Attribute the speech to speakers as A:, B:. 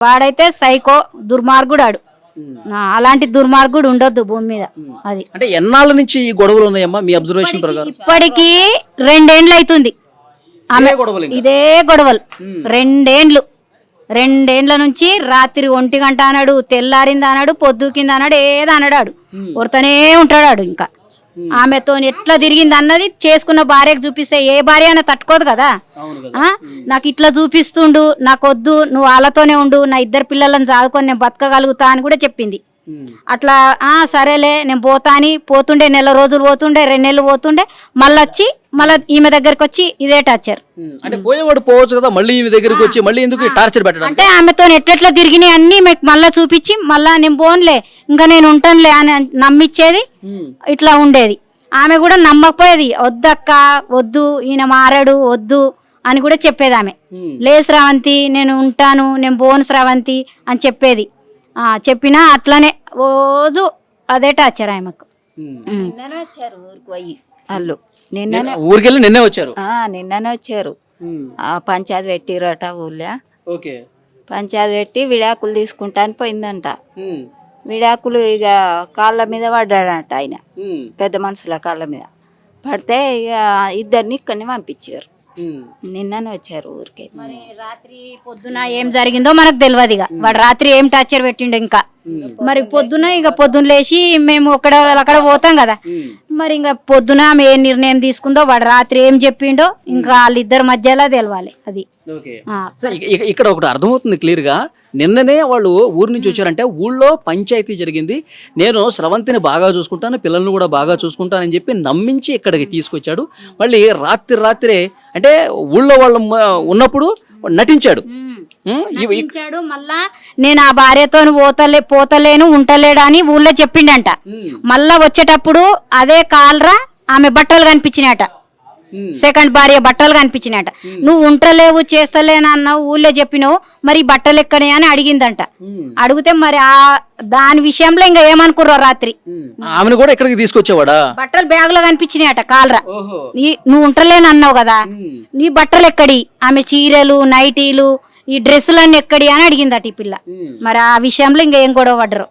A: వాడైతే సైకో దుర్మార్గుడు ఆడు. అలాంటి దుర్మార్గుడు ఉండొద్దు భూమి మీద. అది
B: అంటే ఎన్నాళ్ళ నుంచి ఈ గొడవలు ఉన్నాయమ్మా మీ అబ్జర్వేషన్ ప్రకారం?
A: ఇప్పటికి 2 ఏండ్లు అవుతుంది ఆమె ఇదే గొడవలు. 2 ఏండ్లు. 2 ఏండ్ల నుంచి రాత్రి 1 గంట అన్నాడు, తెల్లారింది అన్నాడు, పొద్దు కింద అన్నాడు, ఏదో అన్నాడు. కొడతానే ఉంటాడు. ఇంకా ఆమెతో ఎట్లా తిరిగింది అన్నది చేసుకున్న భార్యకు చూపిస్తే ఏ భార్య అయినా తట్టుకోదు కదా. నాకు ఇట్లా చూపిస్తుండు, నాకొద్దు, నువ్వు వాళ్ళతోనే ఉండు, నా 2 పిల్లలను చదువుకొని నేను బతకగలుగుతా అని కూడా చెప్పింది. అట్లా సరేలే నేను పోతా అని పోతుండే. 1 రోజులు పోతుండే, 2 నెలలు పోతుండే, మళ్ళీ వచ్చి మళ్ళీ ఈమె దగ్గరకు వచ్చి ఇదే టార్చర్.
B: అంటే పోయేవాడు పోవచ్చు కదా, మళ్ళీ ఈమె దగ్గరికి వచ్చి మళ్ళీ ఎందుకు టార్చర్ పెట్టడం?
A: అంటే ఆమెతో ఎట్లెట్లా తిరిగినాయి అన్ని మీకు మళ్ళీ చూపించి మళ్ళా నేను పోన్లే ఇంకా నేను ఉంటానులే అని నమ్మిచ్చేది. ఇట్లా ఉండేది. ఆమె కూడా నమ్మకపోయేది. వద్దక్క వద్దు, ఈయన మారాడు వద్దు అని కూడా చెప్పేది ఆమె. లే శ్రావంతి నేను ఉంటాను, నేను పోను శ్రావంతి అని చెప్పేది. చెప్పినా అట్లనే రోజు అదే టార్చర్ ఆమెకు.
C: నిన్ననే వచ్చారు ఊరికి పోయి వాళ్ళు.
B: ఊరికెళ్ళి నిన్నే వచ్చారు?
C: నిన్ననే వచ్చారు. పంచాయతీ పెట్టిరట ఊళ్ళో.
B: ఓకే.
C: పంచాయతీ పెట్టి విడాకులు తీసుకుంటా అని పోయిందంట. విడాకులు ఇక కాళ్ళ మీద పడ్డాడంట ఆయన, పెద్ద మనుషుల కాళ్ళ మీద పడితే ఇక 2 ఇక్కడిని పంపించారు. నిన్ననే వచ్చారు ఊరికి.
A: మరి రాత్రి పొద్దున ఏం జరిగిందో మనకు తెలియదు. ఇక వాడు రాత్రి ఏం టార్చర్ పెట్టిండు ఇంకా. మరి పొద్దున లేచి మేము అక్కడ పోతాం కదా. మరి ఇంకా పొద్దున ఆమె ఏ నిర్ణయం తీసుకుందో, వాడు రాత్రి ఏం చెప్పిండో ఇంకా వాళ్ళిద్దరి మధ్యలో తెలవాలి. అది
B: ఇక్కడ ఒకటి అర్థమవుతుంది క్లియర్ గా. నిన్ననే వాళ్ళు ఊరు నుంచి వచ్చారంటే ఊళ్ళో పంచాయతీ జరిగింది, నేను స్రవంతిని బాగా చూసుకుంటాను, పిల్లల్ని కూడా బాగా చూసుకుంటానని చెప్పి నమ్మించి ఇక్కడికి తీసుకొచ్చాడు. మళ్ళీ రాత్రే అంటే ఊళ్ళో వాళ్ళు ఉన్నప్పుడు నటించాడు.
A: మళ్ళా నేను ఆ భార్యతో పోతలేను ఉంటలేడా అని ఊళ్ళో చెప్పిండంట. మళ్ళా వచ్చేటప్పుడు అదే కాలరా ఆమె బట్టలు కనిపించినట, సెకండ్ భార్య బట్టలు కనిపించినట. నువ్వు ఉంటలేవు చేస్తలేను అన్నావు, ఊళ్ళో చెప్పినావు, మరి బట్టలు ఎక్కడే అని అడిగిందంట. అడిగితే మరి దాని విషయంలో ఇంకా ఏమనుకుర్రో రాత్రి
B: ఆమెను కూడా ఇక్కడికి తీసుకొచ్చేవాడా?
A: బట్టలు బ్యాగ్ లో కనిపించినాయట కాలరా. నువ్వు ఉంటలేను అన్నావు కదా, నీ బట్టలు ఎక్కడి, ఆమె చీరలు నైటీలు ఈ డ్రెస్సులన్నీ ఎక్కడి అని అడిగిందట ఈ పిల్ల. మరి ఆ విషయంలో ఇంకా ఏం గొడవ పడ్డరు.